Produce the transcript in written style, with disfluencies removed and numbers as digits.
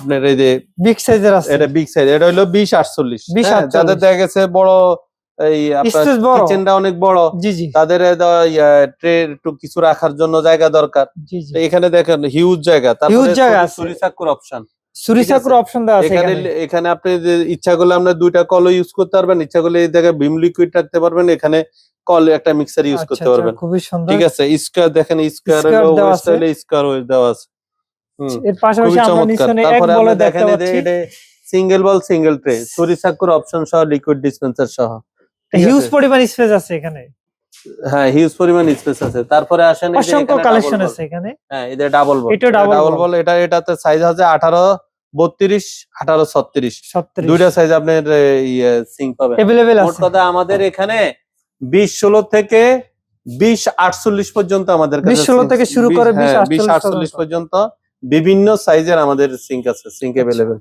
আপনার এই যে বিগ সাইজের আছে, এটা বিগ সাইজ, এটা হলো 2048। 2048 যাদের দেখা গেছে বড় এই আপনার স্পেস বড়, কিচেনটা অনেক বড়, জি জি তাদের ট্রে একটু কিছু রাখার জন্য জায়গা দরকার। জি জি, তো এখানে দেখেন হিউজ জায়গা, হিউজ তারপরে জায়গা আছে, ছুরি চাকুর অপশন, ছুরি চাকুর অপশন দেওয়া আছে এখানে এখানে। এখানে আপনি যে ইচ্ছা করলে আমরা দুইটা কলও ইউজ করতে পারবেন, ইচ্ছা করলে এই জায়গায় ভিম লিকুইড রাখতে পারবেন, এখানে কল একটা মিক্সার ইউজ আচ্ছা করতে আচ্ছা, পারবেন। খুবই সুন্দর। ঠিক আছে, স্কয়ার দেখেন, স্কয়ার স্কয়ার হলো দেওয়া ওয়েস্ট আছে, হলো স্কয়ার ওয়েস্ট দেওয়া আছে। এর পাশাপাশি খুবই আমরা চমৎকার। নিচে এক তারপরে বলে আপনি দেখতে দেখেন পাচ্ছি, এটা সিঙ্গেল বল সিঙ্গেল ট্রে, ছুরি চাকুর অপশন সহ, লিকুইড ডিসপেন্সার সহ। ঠিক হিউজ আছে, পরিমাণ স্পেস আছে এখানে, হ্যাঁ হিউজ পরিমাণ স্পেস আছে। তারপরে আসেন এই যে অসংখ্য এখানে ডাবল কালেকশন বল, আছে এখানে। হ্যাঁ এই যে ডাবল বল, এটা ডাবল ডাবল বল, বল, এটাতে সাইজ আছে 1832, 1836, 36 দুইটা সাইজ আপনার সিঙ্ক পাবেন। अवेलेबल মোট আছে। কথা আমাদের এখানে 2016 থেকে 2048 পর্যন্ত আমাদের কাছে 2016 থেকে শুরু করে 2048 2048 পর্যন্ত বিভিন্ন সাইজের আমাদের সিঙ্ক আছে, সিঙ্ক আচ্ছা। अवेलेबल।